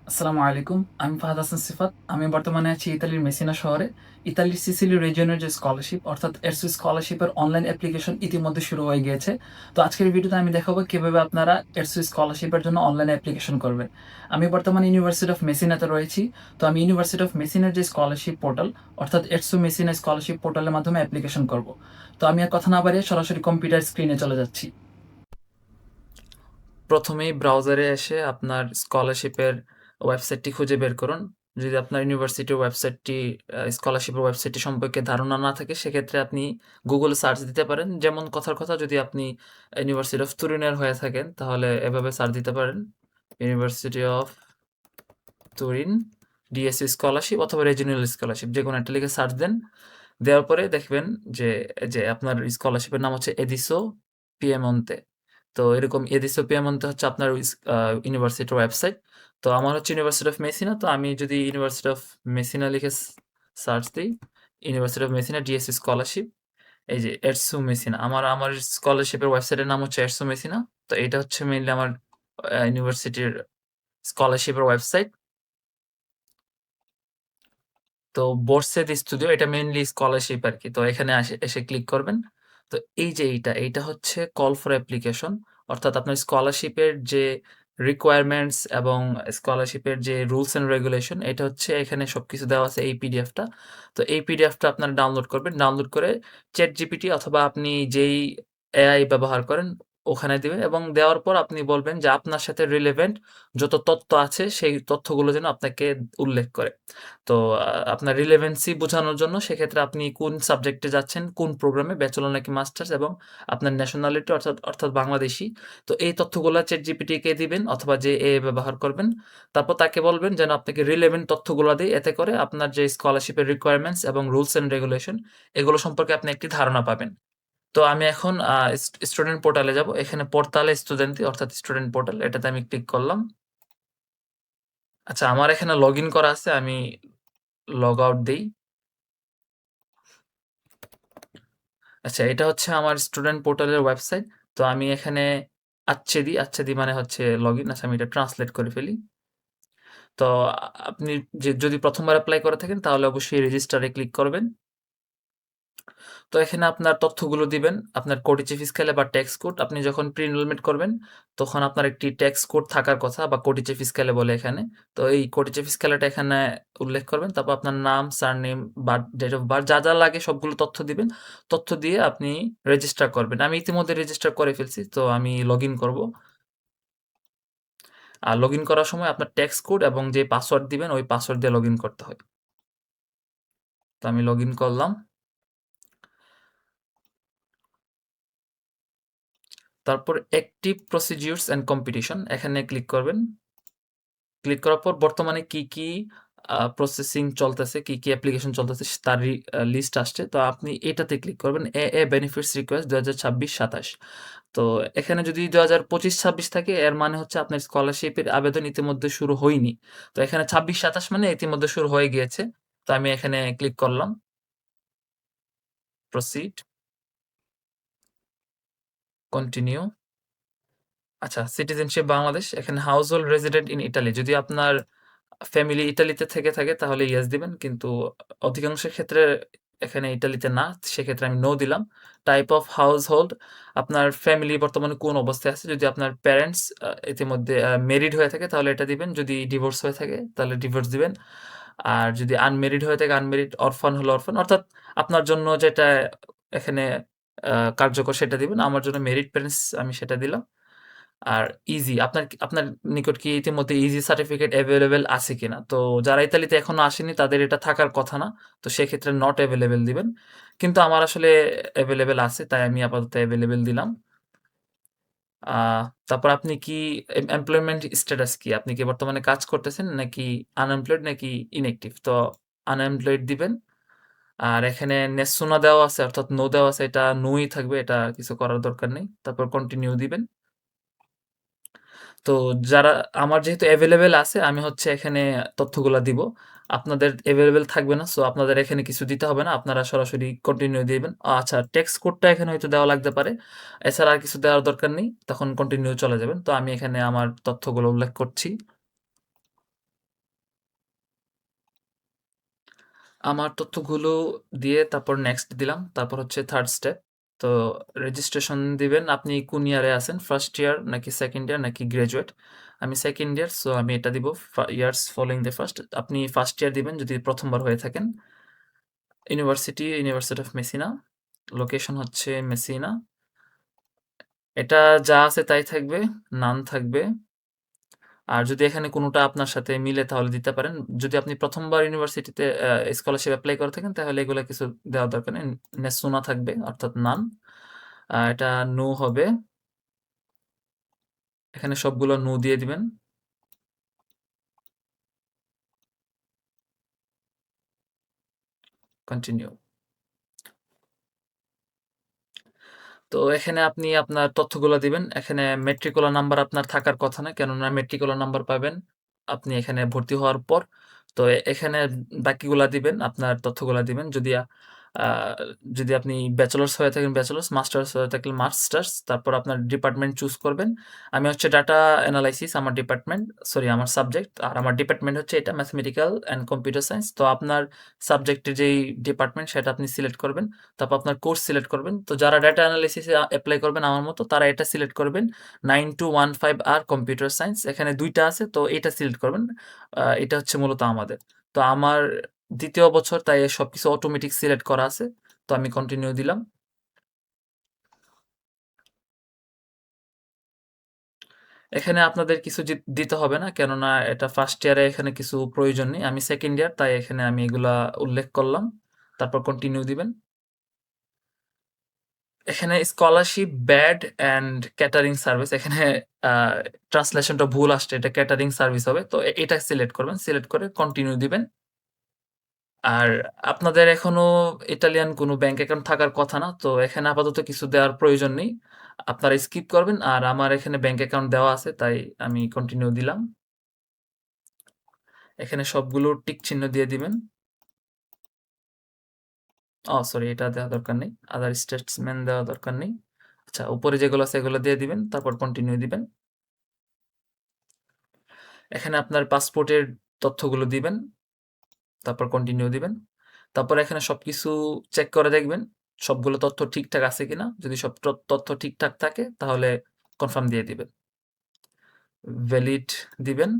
আসসালামু আলাইকুম। আমি ফাহাদ হাসান সিফাত। আমি বর্তমানে আছি ইতালির মেসিনা শহরে। ইতালির সিসিলি রিজিয়নের যে স্কলারশিপ অর্থাৎ এরসু স্কলারশিপের অনলাইন অ্যাপ্লিকেশন ইতিমধ্যে শুরু হয়ে গিয়েছে। তো আজকের ভিডিওতে আমি দেখাবো কিভাবে আপনারা এরসু স্কলারশিপের জন্য অনলাইন অ্যাপ্লিকেশন করবেন। আমি বর্তমানে ইউনিভার্সিটি অফ মেসিনাতে রয়েছি। তো আমি ইউনিভার্সিটি অফ মেসিনার যে স্কলারশিপ পোর্টাল অর্থাৎ এরসু মেসিনা স্কলারশিপ পোর্টালের মাধ্যমে অ্যাপ্লিকেশন করব। তো আমি আর কথা না বাড়িয়ে সরাসরি কম্পিউটার স্ক্রিনে চলে যাচ্ছি। প্রথমেই ব্রাউজারে এসে আপনার স্কলারশিপের ওয়েবসাইটটি খুঁজে বের করুন। যদি আপনার ইউনিভার্সিটির ওয়েবসাইটটি স্কলারশিপের ওয়েবসাইটটি সম্পর্কে ধারণা না থাকে সেক্ষেত্রে আপনি গুগলে সার্চ দিতে পারেন। যেমন কথার কথা যদি আপনি ইউনিভার্সিটি অফ তুরিনের হয়ে থাকেন তাহলে এভাবে সার্চ দিতে পারেন। University of Turin DSC scholarship অথবা রিজিওনাল স্কলারশিপ যেকোনো একটা লিখে সার্চ দেন। দেওয়ার পরে দেখবেন যে আপনার স্কলারশিপের নাম হচ্ছে এডিসো পিএমন্তে। তো এরকম এডিসো পিএমন্তে হচ্ছে আপনার ইউনিভার্সিটির ওয়েবসাইট। তো আমার হচ্ছে ইউনিভার্সিটি অফ মেসিনা। তো আমি যদি ইউনিভার্সিটি অফ মেসিনা লিখে সার্চ দিই, university of Messina DSC scholarship, এই যে এরসু মেসিনা। আমার স্কলারশিপের ওয়েবসাইটের নাম হচ্ছে এরসু মেসিনা। তো এটা হচ্ছে মেইনলি আমার ইউনিভার্সিটির স্কলারশিপের ওয়েবসাইট। তো বোর্সেদ স্টুডিও এটা মেইনলি স্কলারশিপ আরকি। তো এখানে এসে ক্লিক করবেন। তো এই যে এইটা হচ্ছে কল ফর অ্যাপ্লিকেশন। অর্থাৎ আপনার স্কলারশিপের যে রিকোয়ারমেন্টস এবং স্কলারশিপের যে রুলস অ্যান্ড রেগুলেশন এটা হচ্ছে এখানে সবকিছু দেওয়া আছে এই পিডিএফটা। তো এই পিডিএফটা আপনারা ডাউনলোড করবেন। ডাউনলোড করে ChatGPT অথবা আপনি যেই এআই ব্যবহার করেন ওখানে দিবেন এবং দেওয়ার পর আপনি বলবেন যে আপনার সাথে রিলেভেন্ট যত তথ্য আছে সেই তথ্যগুলো যেন আপনাকে উল্লেখ করে। তো আপনার রিলেভেন্সি বোঝানোর জন্য সেক্ষেত্রে আপনি কোন সাবজেক্টে যাচ্ছেন, কোন প্রোগ্রামে ব্যাচেলর নাকি মাস্টার্স এবং আপনার ন্যাশনালিটি অর্থাৎ বাংলাদেশী। তো এই তথ্যগুলা ChatGPT কে দিবেন অথবা যে এআই ব্যবহার করবেন। তারপর তাকে বলবেন যেন আপনাকে রিলেভেন্ট তথ্যগুলা দেয়। এতে করে আপনার যে স্কলারশিপের রিকোয়ারমেন্টস এবং রুলস অ্যান্ড রেগুলেশন এগুলো সম্পর্কে আপনি একটি ধারণা পাবেন। তো আমি এখন স্টুডেন্ট পোর্টালে যাব। এখানে পোর্টালে স্টুডেন্টি অর্থাৎ স্টুডেন্ট পোর্টাল এটাতে আমি ক্লিক করলাম। আচ্ছা আমার এখানে লগইন করা আছে। আমি লগ আউট দেই। আচ্ছা এটা হচ্ছে আমার স্টুডেন্ট পোর্টালের ওয়েবসাইট। তো আমি এখানে আচ্ছেদি মানে হচ্ছে লগইন। আচ্ছা আমি এটা ট্রান্সলেট করে ফেলি। তো আপনি যদি ১ম বার এপ্লাই করে থাকেন তাহলে অবশ্যই রেজিস্টারে ক্লিক করবেন। তো এখানে আপনার তথ্যগুলো দিবেন। আপনার কোটিচি ফিসক্যালে বা ট্যাক্স কোড আপনি যখন প্রি-এনরোলমেন্ট করবেন, তখন আপনার একটি ট্যাক্স কোড থাকার কথা বা কোটিচি ফিসক্যালে বলে এখানে। তো এই কোটিচি ফিসক্যালেটা এখানে উল্লেখ করবেন। তারপর আপনার নাম, সারনেম, ডেট অফ বার্থ যা লাগে সবগুলো তথ্য দিবেন। তথ্য দিয়ে আপনি রেজিস্টার করবেন। আমি ইতিমধ্যে রেজিস্টার করে ফেলছি। তো আমি লগইন করব। আর লগইন করার সময় আপনার ট্যাক্স কোড এবং যে পাসওয়ার্ড দিবেন ওই পাসওয়ার্ড দিয়ে লগইন করতে হয়। তো আমি লগইন করলাম। তারপর অ্যাক্টিভ প্রসিডিউরস অ্যান্ড কম্পিটিশন এখানে ক্লিক করবেন। ক্লিক করার পর বর্তমানে কি প্রসেসিং চলতেছে, কি অ্যাপ্লিকেশন চলতেছে তার লিস্ট আসছে। তো আপনি এটাতে ক্লিক করবেন। Benefits request ২০২৬-২৭। তো এখানে যদি ২০২৫-২৬ থাকে এর মানে হচ্ছে আপনার স্কলারশিপের আবেদন ইতিমধ্যে শুরু হয়নি। তো এখানে ২৬-২৭ মানে ইতিমধ্যে শুরু হয়ে গিয়েছে। তো আমি এখানে ক্লিক করলাম। Proceed, continue. আচ্ছা সিটিজেনশিপ বাংলাদেশ। এখানে হাউসহোল্ড রেসিডেন্ট ইন ইটালি। যদি আপনার ফ্যামিলি ইতালিতে থেকে থাকে তাহলে ইয়েস দিবেন। কিন্তু অধিকাংশের ক্ষেত্রে এখানে ইতালিতে না। সেক্ষেত্রে আমি নো দিলাম। টাইপ অফ হাউসহোল্ড আপনার ফ্যামিলি বর্তমানে কোন অবস্থায় আছে। যদি আপনার প্যারেন্টস ইতিমধ্যে মেরিড হয়ে থাকে তাহলে এটা দিবেন। যদি ডিভোর্স হয়ে থাকে তাহলে ডিভোর্স দিবেন। আর যদি আনমেরিড হয়ে থাকে আনমেরিড, অরফান হলে অরফান। অর্থাৎ আপনার জন্য যেটা এখানে কার্যকর সেটা দিবেন। আমার জন্য মেরিড প্যারেন্টস আমি সেটা দিলাম। আর ইজি আপনার নিকট কি ইতিমধ্যে ইজি সার্টিফিকেট এভেইলেবল আছে কিনা? তো যারা ইতালিতে এখনো আসেনি তাদের এটা থাকার কথা না। তো সেক্ষেত্রে নট এভেইলেবল দিবেন। কিন্তু আমার আসলে এভেইলেবল আছে তাই আমি আপাতত এভেইলেবল দিলাম। আ তারপর আপনি কি এমপ্লয়মেন্ট স্ট্যাটাস কি? আপনি কি বর্তমানে কাজ করতেছেন নাকি আনএমপ্লয়েড নাকি ইনঅ্যাক্টিভ? তো আনএমপ্লয়েড দিবেন। আর এখানে নেসুনা দেওয়া আছে অর্থাৎ নো দেওয়া আছে এটা নোই থাকবে। এটা কিছু করার দরকার নেই। তারপর কন্টিনিউ দিবেন। তো যারা আমার যেহেতু এভেইলেবল আছে আমি হচ্ছে এখানে তথ্যগুলা দিব। আপনাদের এভেইলেবল থাকবে না। সো আপনাদের এখানে কিছু দিতে হবে না। আপনারা সরাসরি কন্টিনিউ দিবেন। আচ্ছা টেক্সট কোডটা এখানে হয়তো দেওয়া লাগতে পারে। এছাড়া আর কিছু দেওয়ার দরকার নেই। তখন কন্টিনিউ চলে যাবেন। তো আমি এখানে আমার তথ্যগুলো উল্লেখ করছি। আমার তথ্যগুলো দিয়ে তারপর নেক্সট দিলাম। তারপর হচ্ছে 3rd স্টেপ। তো রেজিস্ট্রেশন দিবেন। আপনি কোন ইয়ারে আছেন? 1st ইয়ার নাকি 2nd ইয়ার নাকি গ্র্যাজুয়েট? আমি 2nd ইয়ার, সো আমি এটা দিব ইয়ার্স ফলোইং দ্য 1st। আপনি 1st ইয়ার দিবেন যদি ১ম বার হয়ে থাকেন। University of Messina. লোকেশন হচ্ছে মেসিনা। এটা যা আছে তাই থাকবে, নান থাকবে। আর যদি এখানে কোনোটা আপনার সাথে মিলে তাহলে দিতে পারেন। যদি আপনি ১ম বার ইউনিভার্সিটিতে স্কলারশিপ এপ্লাই করে থাকেন তাহলে এগুলা কিছু দেওয়ার দরকার নেই। নেসুনা থাকবে অর্থাৎ নান। এটা নো হবে। এখানে সবগুলো নো দিয়ে দিবেন। কন্টিনিউ। তো এখানে আপনি আপনার তথ্যগুলা দিবেন। এখানে মেট্রিকুলার নাম্বার আপনার থাকার কথা না। কেননা মেট্রিকুলার নাম্বার পাবেন আপনি এখানে ভর্তি হওয়ার পর। তো এখানে বাকিগুলা দিবেন, আপনার তথ্যগুলা দিবেন। আ যদি আপনি ব্যাচেলর্স হয়ে থাকেন ব্যাচেলর্স, মাস্টার্স হয়ে থাকলে মাস্টার্স, তারপর আপনার ডিপার্টমেন্ট চুজ করবেন। আমি হচ্ছে ডাটা এনালাইসিস আমার ডিপার্টমেন্ট, সরি আমার সাবজেক্ট। আর আমার ডিপার্টমেন্ট হচ্ছে এটা ম্যাথমেটিক্যাল অ্যান্ড কম্পিউটার সায়েন্স। তো আপনার সাবজেক্টের যেই ডিপার্টমেন্ট সেটা আপনি সিলেক্ট করবেন। তারপর আপনার কোর্স সিলেক্ট করবেন। তো যারা ডাটা অ্যানালাইসিসে এপ্লাই করবেন আমার মতো তারা এটা সিলেক্ট করবেন। 9215 আর কম্পিউটার সায়েন্স। এখানে ২ টা আছে তো এটা সিলেক্ট করবেন। এটা হচ্ছে মূলত আমাদের। তো আমার ২য় বছর তাই সবকিছু অটোমেটিক সিলেক্ট করা আছে। তো আমি কন্টিনিউ দিলাম। এখানে আপনাদের কিছু দিতে হবে না। কেননা এটা 1st ইয়ারে এখানে কিছু প্রয়োজন নেই। আমি 2nd ইয়ার তাই এখানে আমি এগুলা উল্লেখ করলাম। তারপর কন্টিনিউ দিবেন। এখানে scholarship, bad and catering service, এখানে আ ট্রান্সলেশনটা ভুল আসছে। এটা ক্যাটারিং সার্ভিস হবে। তো এটা সিলেক্ট করবেন। সিলেক্ট করে কন্টিনিউ দিবেন। আর আপনাদের এখনো ইটালিয়ান কোনো ব্যাংক অ্যাকাউন্ট থাকার কথা না। তো এখানে আপাতত কিছু দেওয়ার প্রয়োজন নেই। আপনারা স্কিপ করবেন। আর আমার এখানে ব্যাংক অ্যাকাউন্ট দেওয়া আছে তাই আমি কন্টিনিউ দিলাম। এখানে সবগুলো টিক চিহ্ন দিয়ে দিবেন। সরি, এটা দেওয়া দরকার নেই। আদার স্টেটসমেন্ট দেওয়া দরকার নেই। আচ্ছা, উপরে যেগুলো আছে এগুলো দিয়ে দিবেন। তারপর কন্টিনিউ দিবেন। এখানে আপনার পাসপোর্টের তথ্যগুলো দিবেন। তারপর কন্টিনিউ দিবেন। তারপর এখানে সবকিছু চেক করে দেখবেন সবগুলো তথ্য ঠিকঠাক আছে কিনা। যদি সব তথ্য ঠিকঠাক থাকে তাহলে কনফার্ম দিয়ে দিবেন। ভ্যালিড দিবেন।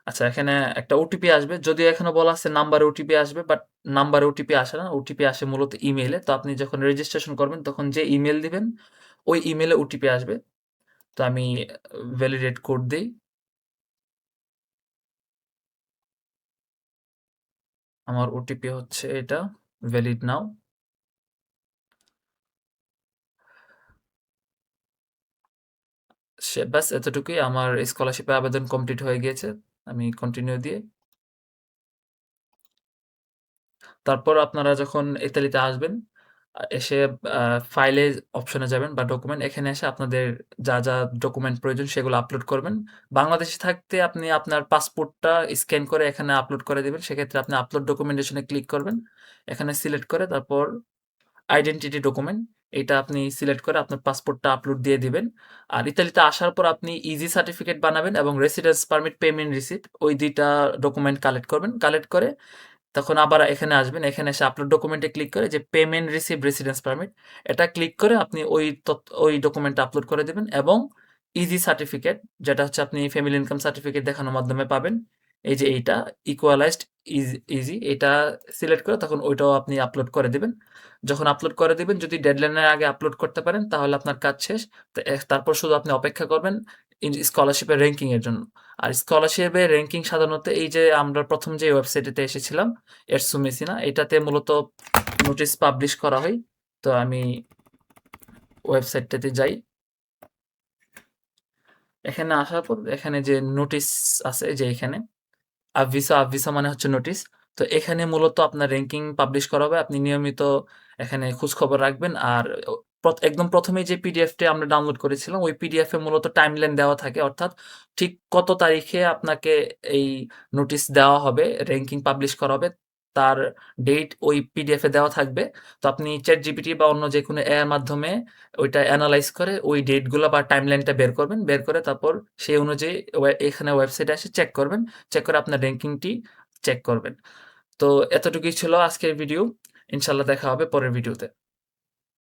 আচ্ছা, এখানে একটা ওটিপি আসবে। যদিও এখানে বলা আছে নাম্বারে ওটিপি আসবে, বাট নাম্বারে ওটিপি আসে না। ওটিপি আসে মূলত ইমেইলে। তো আপনি যখন রেজিস্ট্রেশন করবেন তখন যে ইমেইল দিবেন ওই ইমেইলে ওটিপি আসবে। তো আমি ভ্যালিডেট কোড দেই। আমার ওটিপি হচ্ছে এটা। ভ্যালিড নাও। ব্যাস এতটুকুই। আমার স্কলারশিপের আবেদন কমপ্লিট হয়ে গিয়েছে। আমি কন্টিনিউ দিয়ে তারপর আপনারা যখন ইতালিতে আসবেন, এসে আ ফাইলে অপশনে যাবেন বা ডকুমেন্ট, এখানে এসে আপনাদের যা ডকুমেন্ট প্রয়োজন সেগুলো আপলোড করবেন। বাংলাদেশে থাকতে আপনি আপনার পাসপোর্টটা স্ক্যান করে এখানে আপলোড করে দিবেন। সেক্ষেত্রে আপনি আপলোড ডকুমেন্টেশন এ ক্লিক করবেন। এখানে সিলেক্ট করে তারপর আইডেন্টিটি ডকুমেন্ট এটা আপনি সিলেক্ট করে আপনার পাসপোর্টটা আপলোড দিয়ে দিবেন। আর ইতালিতে আসার পর আপনি ইজি সার্টিফিকেট বানাবেন এবং রেসিডেন্স পারমিট, পেমেন্ট রিসিপ্ট ওই ২ টা ডকুমেন্ট কালেক্ট করবেন। কালেক্ট করে তখন আবার এখানে আসবেন। এখানে এসে আপলোড ডকুমেন্টে ক্লিক করে যে পেমেন্ট রিসিপ্ট, রেসিডেন্স পারমিট এটা ক্লিক করে আপনি ওই ডকুমেন্টটা আপলোড করে দিবেন এবং ইজি সার্টিফিকেট যেটা হচ্ছে আপনি ফ্যামিলি ইনকাম সার্টিফিকেট দেখানোর মাধ্যমে পাবেন। এই যে এইটা ইকুয়ালাইজড ইজি এটা সিলেক্ট করে তখন ওইটাও আপনি আপলোড করে দিবেন। যখন আপলোড করে দিবেন যদি ডেডলাইনের আগে আপলোড করতে পারেন তাহলে আপনার কাজ শেষ। তারপর শুধু আপনি অপেক্ষা করবেন স্কলারশিপের র‍্যাংকিং এর জন্য। আর স্কলারশিপের র‍্যাংকিং সাধারণত এই যে আমরা ১ম যে ওয়েবসাইটেতে এসেছিলাম এরসু মেসিনা এটাতে মূলত নোটিশ পাবলিশ করা হয়। তো আমি ওয়েবসাইটটাতে যাই। এখানে আসার পর এখানে যে নোটিশ আছে যে এখানে আভিসা মানে হচ্ছে নোটিশ। তো এখানে মূলত আপনার র‍্যাংকিং পাবলিশ করা হবে। আপনি নিয়মিত এখানে খোঁজখবর রাখবেন। আর একদম ১ম এই যে পিডিএফটি আমরা ডাউনলোড করেছিলাম, ওই পিডিএফ এ মূলত টাইমলাইন দেওয়া থাকে। অর্থাৎ ঠিক কত তারিখে আপনাকে এই নোটিশ দেওয়া হবে, র‍্যাংকিং পাবলিশ করা হবে, তার ডেট ওই পিডিএফ এ দেওয়া থাকবে। তো আপনি ChatGPT বা অন্য যেকোনো এআই এর মাধ্যমে ওইটা এনালাইজ করে ওই ডেট গুলা বা টাইমলাইনটা বের করবেন। বের করে তারপর সেই অনুযায়ী এখানে ওয়েবসাইটে এসে চেক করবেন। চেক করে আপনার র‍্যাংকিংটি চেক করবেন। তো এতটুকুই ছিল আজকের ভিডিও। ইনশাআল্লাহ দেখা হবে পরের ভিডিওতে।